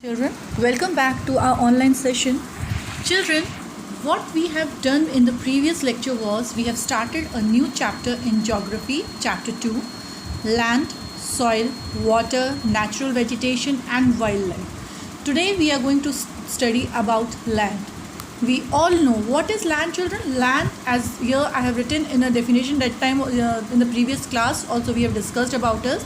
Children, welcome back to our online session. Children, what we have done in the previous lecture was we have started a new chapter in geography, chapter 2, land, soil, water, natural vegetation and wildlife. Today we are going to study about land. We all know what is land, children. Land, as here I have written in a definition that time in the previous class also we have discussed about it,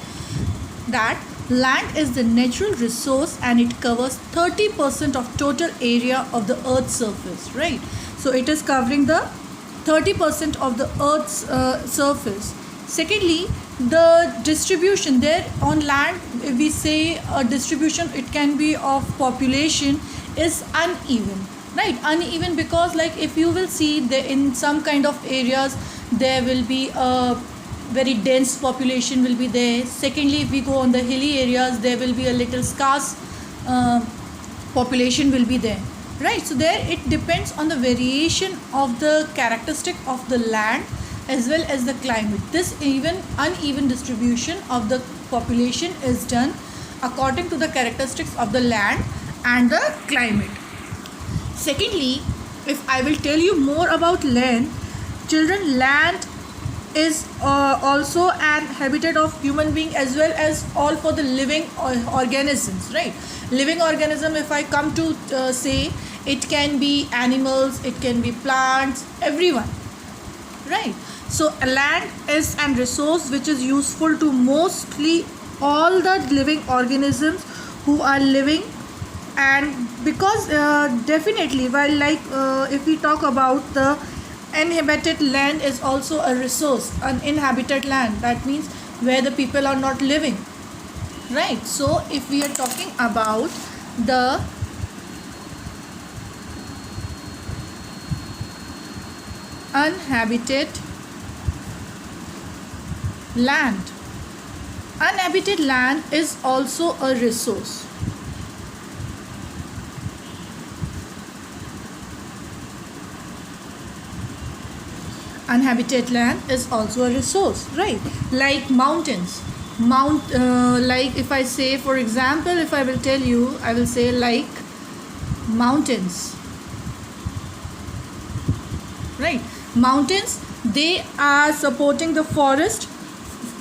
that land is the natural resource and it covers 30% of total area of the earth's surface, right? So it is covering the 30% of the earth's surface. Secondly, the distribution there on land, if we say a distribution, it can be of population, is uneven, right? Uneven because like if you will see in some kind of areas there will be a very dense population will be there. Secondly, if we go on the hilly areas, there will be a little scarce population will be there, right? So there it depends on the variation of the characteristic of the land as well as the climate. This even uneven distribution of the population is done according to the characteristics of the land and the climate. Secondly, if I will tell you more about land, children, land is also an habitat of human being as well as all for the living organisms, right? Living organism, if I come to say, it can be animals, it can be plants, everyone, right? So land is an resource which is useful to mostly all the living organisms who are living. And because definitely while if we talk about the uninhabited land is also a resource, uninhabited land, that means where the people are not living, right? So if we are talking about the uninhabited land, uninhabited land is also a resource. Uninhabited land is also a resource, right? Like mountains, like if I say, for example, if I will tell you, I will say like mountains, right? Mountains, they are supporting the forest,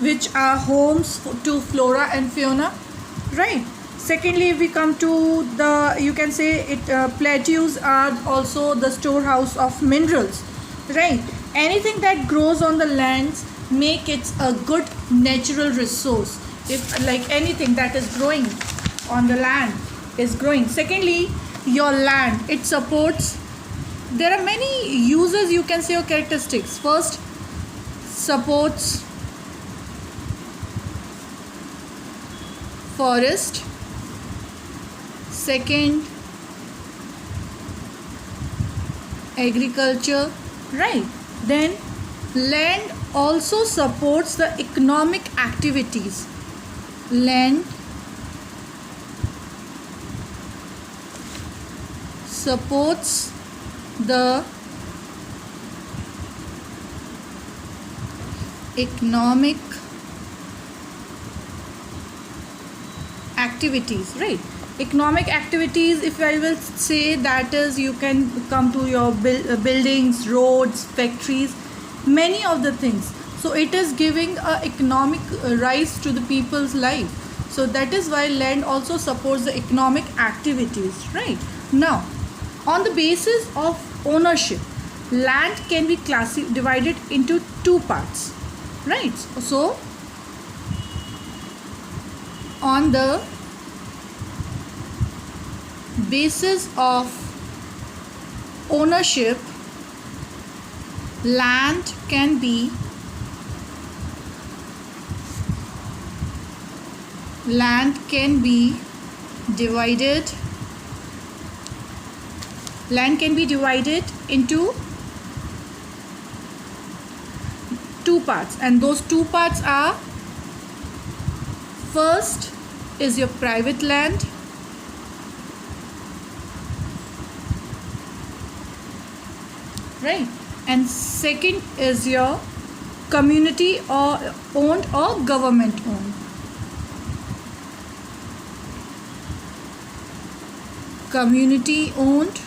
which are homes to flora and fauna, right? Secondly, if we come to the, you can say it, plateaus are also the storehouse of minerals, right? Anything that grows on the lands make it a good natural resource. If like anything that is growing on the land is growing. Secondly, your land, it supports, there are many uses, you can say, or characteristics. First, supports forest. Second, agriculture, right? Then land also supports the economic activities. Land supports the economic activities, right? Economic activities, if I will say, that is, you can come to your buildings, roads, factories, many of the things. So it is giving a economic rise to the people's life. So that is why land also supports the economic activities, right? Now, on the basis of ownership, land can be divided into two parts, right? So on the basis of ownership, land can be divided into two parts, and those two parts are, first is your private land, right? And second is your community or owned or government owned. community owned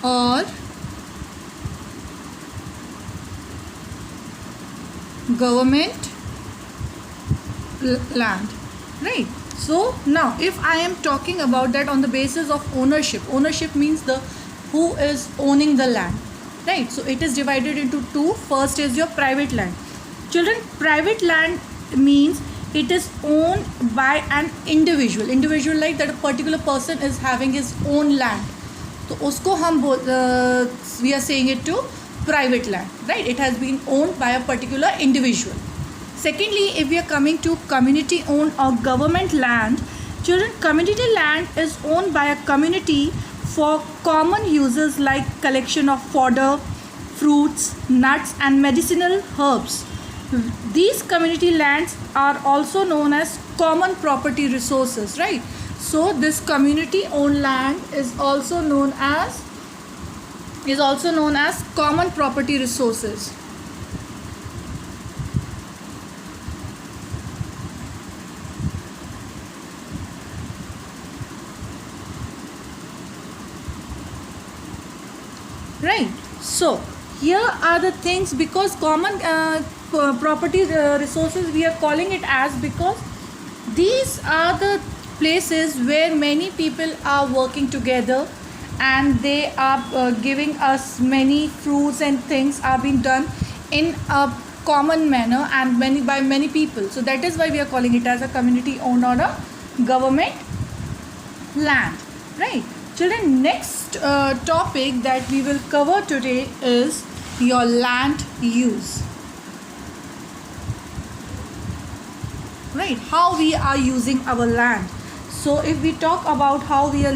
or government land, right? So now if I am talking about that on the basis of ownership means the who is owning the land, right? So it is divided into two. First is your private land. Children, private land means it is owned by an individual like that a particular person is having his own land, तो उसको हम we are saying it to private land, right? It has been owned by a particular individual. Secondly, if we are coming to community owned or government land, children, community land is owned by a community for common uses like collection of fodder, fruits, nuts and medicinal herbs. These community lands are also known as common property resources, right? So this community owned land is also known as common property resources. Right. So here are the things, because common property resources we are calling it as, because these are the places where many people are working together and they are giving us many fruits and things are being done in a common manner and by many people. So that is why we are calling it as a community owned or a government land, right? Children, next topic that we will cover today is your land use, right? How we are using our land. So if we talk about how we are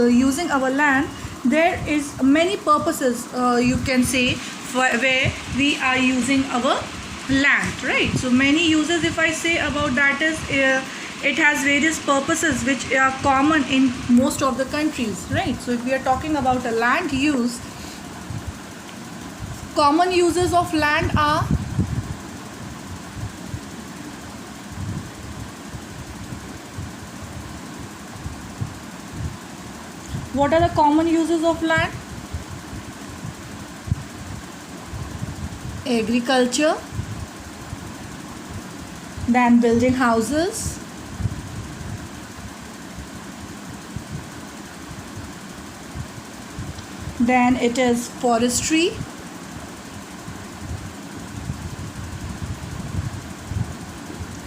using our land, there is many purposes you can say where we are using our land, right? So many uses, if I say about that, is it has various purposes which are common in most of the countries, right? So if we are talking about a land use, common uses of land are what are the common uses of land? Agriculture, then building houses, then it is forestry,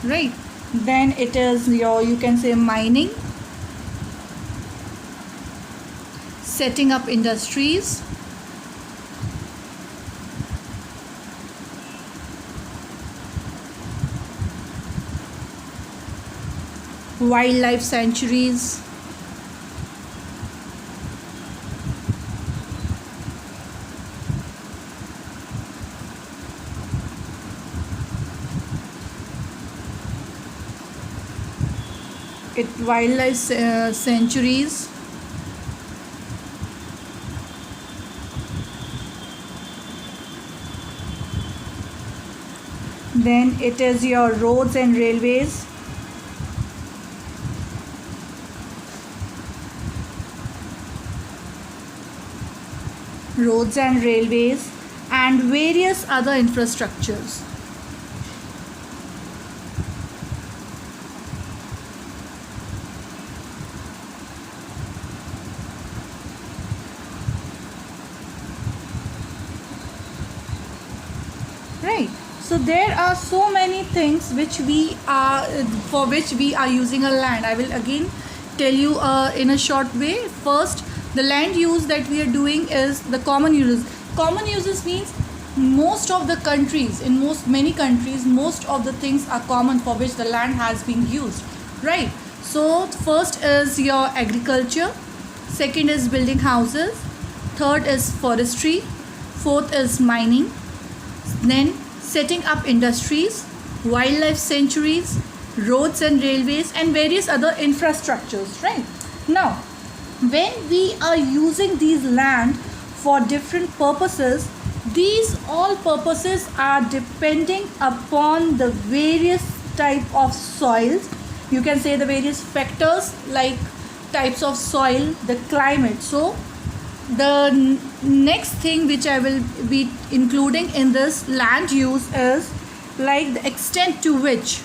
right? Then it is your, you can say, mining, setting up industries, wildlife sanctuaries, sanctuaries, then it is your roads and railways, and various other infrastructures. Right. So there are so many things which we are for which we are using a land. I will again tell you in a short way. First, the land use that we are doing is the common uses. Common uses means most of the countries, in many countries, most of the things are common for which the land has been used, right? So first is your agriculture, second is building houses, third is forestry, fourth is mining, then setting up industries, wildlife sanctuaries, roads and railways, and various other infrastructures, right? Now, when we are using these land for different purposes, these all purposes are depending upon the various type of soils. You can say the various factors like types of soil, the climate. So the next thing which I will be including in this land use is like the extent to which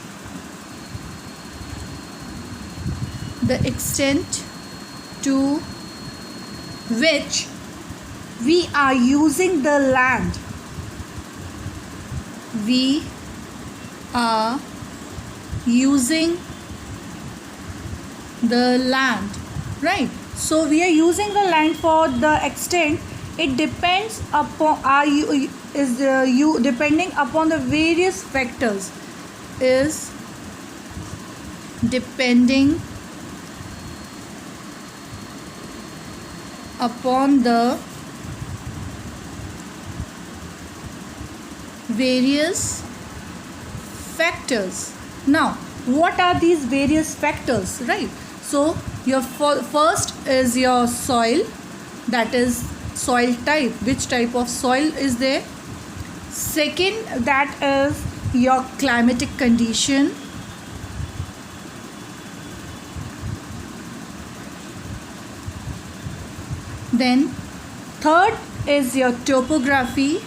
we are using the land. We are using the land, right? So we are using the land for the extent. It depends upon you depending upon the various factors. Is depending upon the various factors. Now, what are these various factors, right? So your first is your soil, that is soil type, which type of soil is there. Second, that is your climatic condition. Then third is your topography.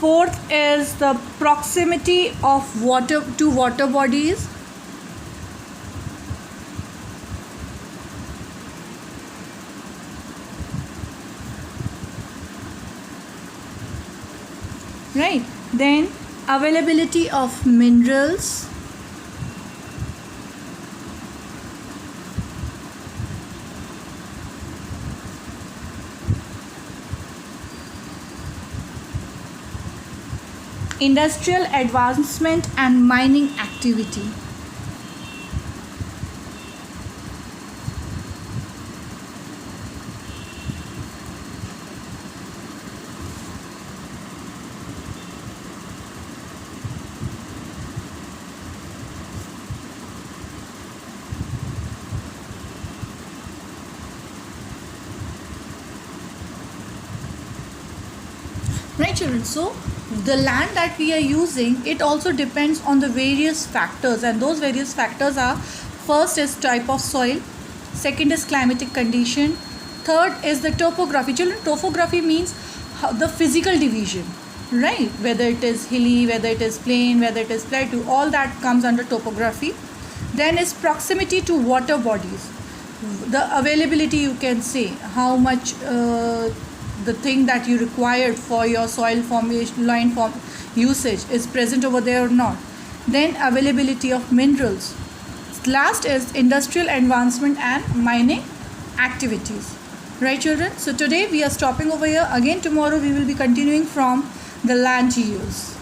Fourth is the proximity of water to water bodies. Right. Then availability of minerals. Industrial advancement and mining activity. Right, children? So the land that we are using, it also depends on the various factors, and those various factors are: first is type of soil, second is climatic condition, third is the topography. Children, topography means the physical division, right? Whether it is hilly, whether it is plain, whether it is plateau, all that comes under topography. Then is proximity to water bodies, the availability, you can say how much the thing that you required for your soil formation, line form usage is present over there or not. Then availability of minerals. Last is industrial advancement and mining activities. Right, children? So today we are stopping over here. Again tomorrow we will be continuing from the land use.